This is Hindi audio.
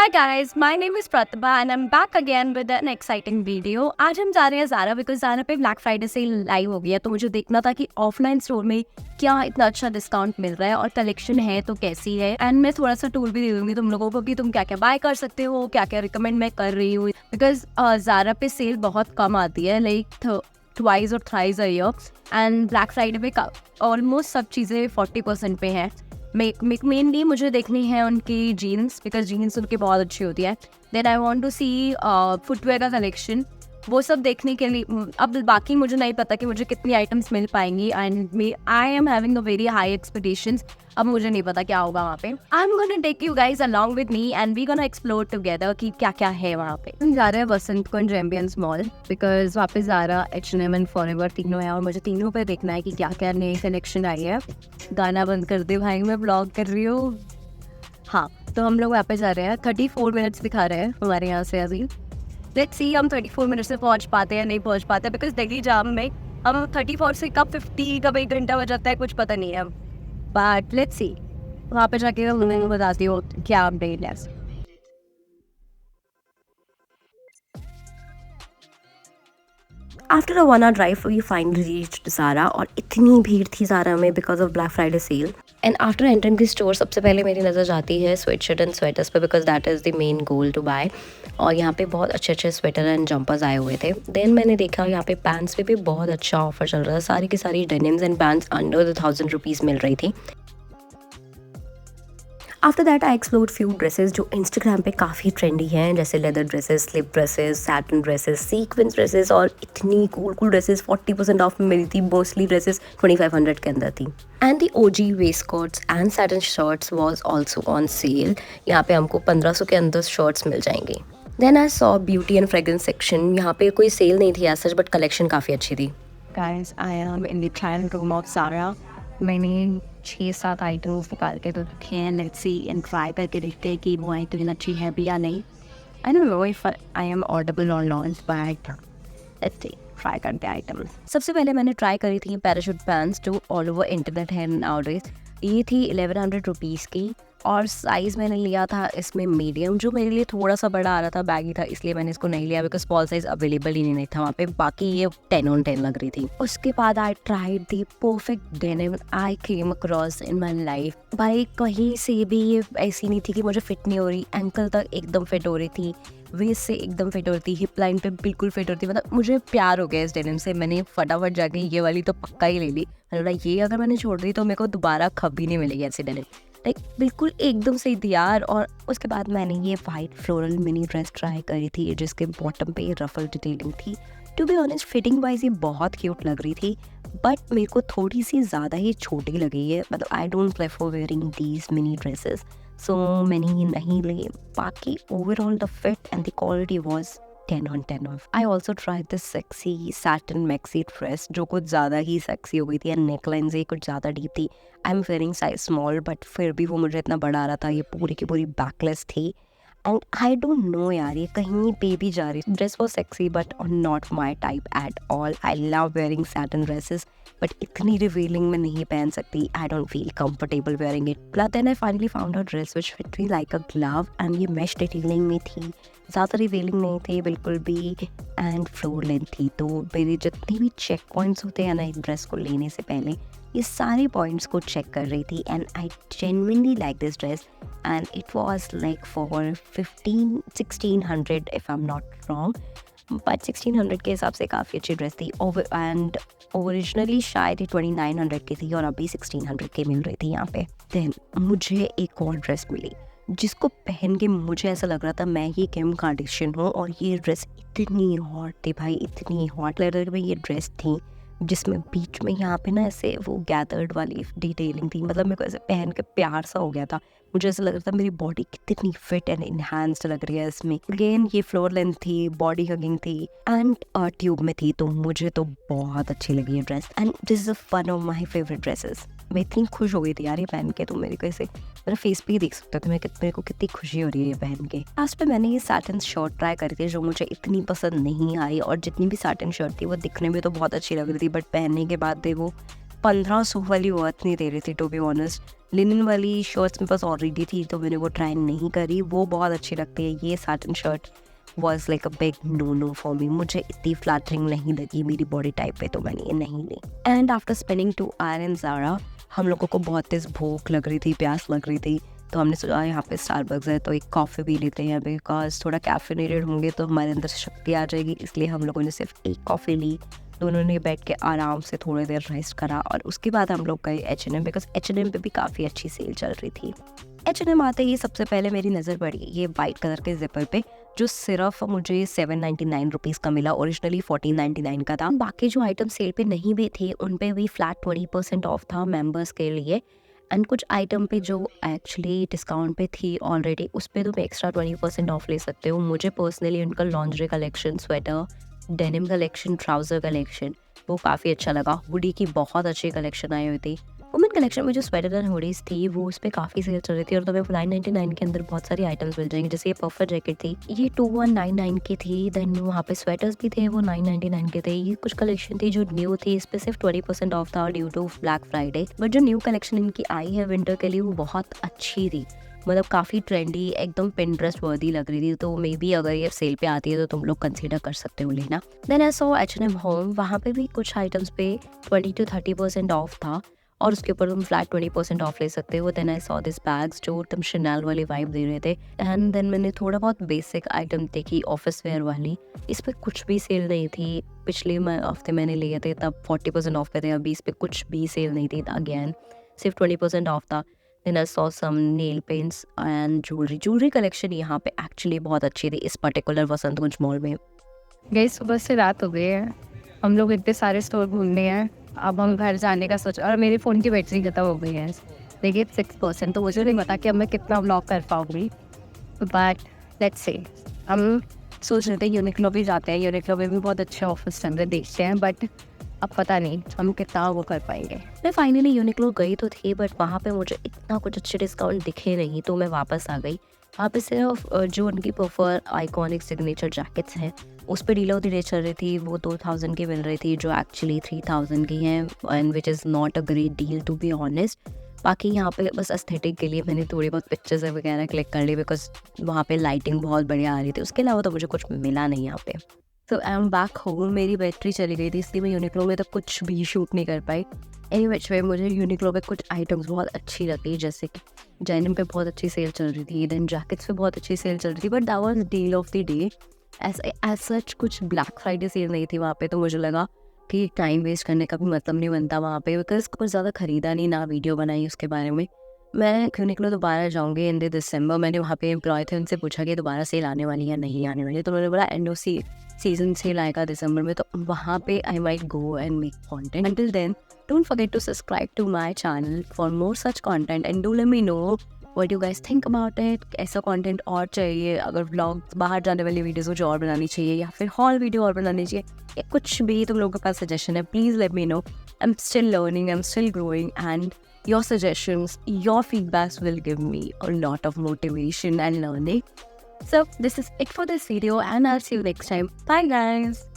Hi guys, my name is Pratibha and I'm back again with an exciting video. आज हम जा रहे हैं ज़ारा बिकॉज ज़ारा पे ब्लैक फ्राइडे सेल लाइव हो गया, तो मुझे देखना था कि ऑफलाइन स्टोर में क्या इतना अच्छा डिस्काउंट मिल रहा है और कलेक्शन है तो कैसी है। एंड मैं थोड़ा सा टूल भी दे दूंगी तुम लोगों को कि तुम क्या क्या बाय कर सकते हो, क्या क्या रिकमेंड मैं कर रही हूँ, बिकॉज ज़ारा पे सेल बहुत कम आती है, लाइक ट्वाइस और thrice a year. And black Friday पे ऑलमोस्ट सब चीज़ें 40% पे हैं। मेनली मुझे देखनी है उनकी जीन्स, बिकॉज जीन्स उनकी बहुत अच्छी होती है। Then I want to see footwear का कलेक्शन, वो सब देखने के लिए। अब बाकी मुझे नहीं पता कि मुझे कितनी आइटम्स मिल पाएंगी and I am having a very high expectations. अब मुझे नहीं पता क्या होगा वहाँ पे। I am gonna take you guys along with me and we gonna explore together कि क्या क्या है वहाँ पे। हम जा रहे हैं वसंत कुंज एम्बियंस मॉल, बिकॉज वहाँ पे ज़ारा, H&M एंड फॉरएवर तीनों है और मुझे तीनों पे देखना है कि क्या क्या नई कलेक्शन आई है। गाना बंद कर दे भाई, मैं ब्लॉग कर रही हूँ। हाँ, तो हम लोग वहाँ पे जा रहे हैं। 34 मिनट्स दिखा रहे हैं हमारे यहाँ से अभी। लेट्स सी हम 34 मिनट से पहुँच पाते हैं या नहीं पहुँच पाते, बिकॉज दिल्ली जाम में हम 34 से कब 50 कब 1 घंटा हो जाता है कुछ पता नहीं है। बट लेट्स सी, वहाँ पे जाके मैं बताती हूँ क्या अपडेट है। After a 1 hour drive we finally reached Zara, और इतनी भीड़ थी ज़ारा में because of black Friday sale. And after entering the store सबसे पहले मेरी नज़र जाती है स्वेटशर्ट एंड स्वेटर्स पे, because that is the main goal to buy. और यहाँ पे बहुत अच्छे अच्छे स्वेटर एंड जंपर्स आए हुए थे। देन मैंने देखा यहाँ पे पैंट्स पे भी बहुत अच्छा ऑफर चल रहा था। सारी की सारी denims and pants under 1000 rupees मिल रही थी। After that I explored few dresses जो इंस्टाग्राम पे काफ़ी ट्रेंडी हैं, जैसे leather dresses, slip dresses, satin dresses, sequence dresses, और इतनी कूल ड्रेसेस 40% ऑफ में मिली थी। मोस्टली ड्रेसेस 2500 के अंदर थी। And the OG vest coats and satin shirts was also on sale. यहाँ पे हमको 1500 के अंदर शर्ट्स मिल जाएंगी। Then I saw beauty and fragrance section. यहाँ पे कोई सेल नहीं थी एज सच, बट कलेक्शन काफ़ी अच्छी थी। Guys, I am in the trial room of Zara. मैंने 6-7 आइटम्स निकाल के तो रखे हैं। लेट्स सी एंड ट्राई करके देखते हैं कि वो आइटम अच्छी है भी या नहीं। I don't know if I am audible और not, but let's see, try करते हैं आइटम। सबसे पहले मैंने ट्राई करी थी पैराशूट पैंट्स जो ऑल ओवर इंटरनेट है नाउडेज। ये थी 1100 रुपीज़ की, और साइज़ मैंने लिया था इसमें मीडियम, जो मेरे लिए थोड़ा सा बड़ा आ रहा था, बैगी था, इसलिए मैंने इसको नहीं लिया बिकॉज स्मॉल साइज़ अवेलेबल ही नहीं था वहाँ पे। बाकी ये 10 on 10 लग रही थी। उसके बाद I tried the perfect denim I came across in my life. भाई कहीं से भी ये ऐसी नहीं थी कि मुझे फिट नहीं हो रही, एंकल तक एकदम फिट हो रही थी, वेस्ट से एकदम फिट होती थी, हिप लाइन पे बिल्कुल फिट होती। मतलब मुझे प्यार हो गया इस डेनिम से। मैंने फटाफट जाके ये वाली तो पक्का ही ले ली। मैंने बोला ये अगर मैंने छोड़ दी तो मेरे को दोबारा कभी नहीं मिलेगी ऐसी डेनिम, लाइक बिल्कुल एकदम सही थी यार। और उसके बाद मैंने ये white floral mini dress try करी थी जिसके बॉटम पे रफल डिटेलिंग थी। To be honest fitting wise ये बहुत क्यूट लग रही थी, बट मेरे को थोड़ी सी ज़्यादा ही छोटी लगी है। मतलब I don't prefer wearing these mini dresses, so मैंने ये नहीं ली। बाकी overall the fit and the quality was 10 on 10 off. I also try this sexy satin maxi dress जो कुछ ज़्यादा ही सेक्सी हो गई थी एंड नेकलाइन से कुछ ज़्यादा डीप थी। I am wearing size small, but फिर भी वो मुझे इतना बड़ा आ रहा था। ये पूरी की पूरी बैकलेस थी एंड आई डोंट नो यार, ये कहीं पे भी जा रही। Dress was sexy but not my type at all. I love wearing satin dresses, but इतनी रिवीलिंग में नहीं पहन सकती। I don't feel comfortable wearing it. Plus then I finally found a dress which fit me like a glove, and ये मैश डिटेलिंग में थी, ज़्यादा रिवीलिंग नहीं थी बिल्कुल भी, एंड फ्लोर लेंथ थी। तो मेरे जितने भी चेक पॉइंट्स होते हैं ना एक ड्रेस को लेने से पहले, ये सारे पॉइंट्स को चेक कर रही थी। And I genuinely like this dress and it was like for 1600 if I am not wrong, but 1600 के हिसाब से काफ़ी अच्छी ड्रेस थी। एंड ओरिजिनली शायद ये 2900 की थी और अभी 1600 की मिल रही थी यहाँ पे। देन मुझे एक और ड्रेस मिली जिसको पहन के मुझे ऐसा लग रहा था मैं ही किम कार्दाशियन हूँ, और ये ड्रेस इतनी हॉट थी भाई, इतनी हॉट लेदर में ये ड्रेस थी जिसमें बीच में यहाँ पे ना ऐसे वो गैदर्ड वाली डिटेलिंग थी। मतलब मेरे को ऐसे पहन के प्यार सा हो गया था। मुझे ऐसा लग रहा था मेरी बॉडी कितनी फिट एंड इन्हांस्ड लग रही है इसमें। अगेन ये फ्लोर लेंथ थी, बॉडी हगिंग थी एंड ट्यूब में थी, तो मुझे तो बहुत अच्छी लगी ये dress and this is one of my favourite dresses. मैं इतनी खुश हो गई थी यार ये पहन के, तो मेरे को ऐसे मेरा फेस पे ही देख सकते थे मेरे को कितनी खुशी हो रही है ये पहन के। लास्ट पे मैंने ये सैटिन शर्ट ट्राई करी थी जो मुझे इतनी पसंद नहीं आई, और जितनी भी सैटिन शर्ट थी वो दिखने में तो बहुत अच्छी लग रही थी, बट पहनने के बाद वो 1500 वाली वर्थ नहीं दे रही थी टू बी ऑनेस्ट। लिनन वाली शर्ट्स मेरे पास ऑलरेडी थी तो मैंने वो ट्राई नहीं करी, वो बहुत अच्छी लगती है। ये satin shirt was like a big no for me, मुझे इतनी फ्लैटरिंग नहीं लगी मेरी बॉडी टाइप पे, तो मैंने ये नहीं ली। एंड आफ्टर स्पेंडिंग 2 hours इन ज़ारा, हम लोगों को बहुत तेज़ भूख लग रही थी, प्यास लग रही थी, तो हमने सोचा यहाँ पे स्टारबक्स है तो एक कॉफ़ी पी लेते हैं, बिकॉज थोड़ा कैफिनेटेड होंगे तो हमारे अंदर शक्ति आ जाएगी। इसलिए हम लोगों ने सिर्फ एक कॉफ़ी ली, दोनों ने बैठ के आराम से थोड़ी देर रेस्ट करा और उसके बाद हम लोग गए H&M, बिकॉज H&M पे भी काफ़ी अच्छी सेल चल रही थी। H&M आते ही सबसे पहले मेरी नज़र पड़ी ये वाइट कलर के जिपर पे, जो सिर्फ मुझे 799 रुपीज़ का मिला, ओरिजिनली 1499 का था। बाकी जो आइटम सेल पे नहीं भी थे उन पे भी फ्लैट 20% ऑफ था मेंबर्स के लिए। एंड कुछ आइटम पे जो एक्चुअली डिस्काउंट पे थी ऑलरेडी, उस पर तुम एक्स्ट्रा 20% ऑफ ले सकते हो। मुझे पर्सनली उनका laundry collection, sweater, denim collection, trouser collection वो काफ़ी अच्छा लगा। हुडी की बहुत अच्छी कलेक्शन आई हुई थी। वुमेन कलेक्शन में जो स्वेटर एंड हुडीज़ थी वो उस पर काफ़ी सेल चल रही थी और तुम्हें 999 के अंदर बहुत सारी आइटम्स मिल जाएंगे। जैसे ये पफर जैकेट थी, ये 2199 की थी। देन वहाँ पे स्वेटर्स भी थे, वो 999 के थे। ये कुछ कलेक्शन थी जो न्यू थी, इस पर सिर्फ 20% ऑफ था due to black Friday. But जो न्यू कलेक्शन इनकी आई है विंटर के लिए वो बहुत अच्छी थी, मतलब काफ़ी ट्रेंडी, एकदम पिंटरेस्ट वर्दी लग रही थी। तो मे बी अगर ये सेल पे आती है तो तुम लोग कंसीडर कर सकते हो लेना। Then I saw H&M home, वहाँ पे भी कुछ आइटम्स पे 20 to 30% ऑफ था और उसके ऊपर तुम फ्लैट 20% ऑफ ले सकते हो। Then I saw this bags जो तुम Chanel वाली वाइब दे रहे थे। एंड देन मैंने थोड़ा बहुत बेसिक आइटम देखी ऑफिस वेयर वाली, इस पर कुछ भी सेल नहीं थी। पिछले हफ्ते मैंने लिए थे तब 40% ऑफ पे थे, अभी इस पर कुछ भी सेल नहीं थी, अगेन सिर्फ 20% ऑफ था। Then I saw some nail paints and jewellery collection यहाँ पे एक्चुअली बहुत अच्छी थी इस पर्टिकुलर वसंत कुंज मॉल में। गई सुबह से रात हो गई है, हम लोग इतने सारे स्टोर घूमने हैं, अब हम घर जाने का सोच, और मेरे फ़ोन की बैटरी खत्म हो गई है, देखिए 6%, तो मुझे नहीं पता कि अब मैं कितना व्लॉग कर पाऊँगी। बट लेट्स से हम सोच रहे थे यूनिक्लो भी जाते हैं, यूनिक्लो में भी बहुत अच्छे ऑफर्स चल रहे, देखते हैं, बट अब पता नहीं हम कितना वो कर पाएंगे। मैं फाइनली यूनिक्लो गई तो थी, बट वहाँ पे मुझे इतना कुछ अच्छे डिस्काउंट दिखे नहीं, तो मैं वापस आ गई। वहाँ पे सिर्फ जो उनकी प्रेफर आइकॉनिक सिग्नेचर जैकेट्स हैं उस पर डील ऑफ द डे चल रही थी, वो 2000 की मिल रही थी, जो एक्चुअली 3000 की हैं, and which is not a great deal to be honest. बाकी यहाँ पे बस एस्थेटिक के लिए मैंने थोड़ी बहुत पिक्चर्स वगैरह क्लिक कर ली, बिकॉज वहाँ पे लाइटिंग बहुत बढ़िया आ रही थी। उसके अलावा तो मुझे कुछ मिला नहीं यहाँ पे। तो आई एम बैक होम, मेरी बैटरी चली गई थी इसलिए मैं यूनिक्लो में तो कुछ भी शूट नहीं कर पाई। एनी विच वे मुझे यूनिक्लो पे कुछ आइटम्स बहुत अच्छी लगी, जैसे कि डेनिम पे बहुत अच्छी सेल चल रही थी, देन जैकेट्स पे बहुत अच्छी सेल चल रही थी, but that was deal of the day. As such कुछ ब्लैक फ्राइडे सेल नहीं थी वहाँ पे, तो मुझे लगा कि टाइम वेस्ट करने का भी मतलब नहीं बनता वहाँ पे, बिकॉज कुछ ज़्यादा ख़रीदा नहीं, ना वीडियो बनाई उसके बारे में। मैं यूनिक्लो दोबारा जाऊँगी इन दिसंबर। मैंने वहाँ पे एम्प्लॉय थे, उनसे पूछा कि दोबारा सेल आने वाली है नहीं आने वाली, तो मैंने बोला एंड ऑफ सीजन सेल आएगा दिसंबर में, तो वहाँ पे I might go and make content. Until then don't forget to subscribe to my channel for more such content and do let me know what you guys think about it. ऐसा कंटेंट और चाहिए, अगर व्लॉग बाहर जाने वाली वीडियोस मुझे और बनानी चाहिए, या फिर हॉल वीडियो और बनानी चाहिए, या कुछ भी तुम लोगों के पास सजेशन है, please let me no. I am still learning, I am still growing, and your suggestions, your feedbacks will give me a lot of motivation and learning. So this is it for this video, and I'll see you next time. Bye guys.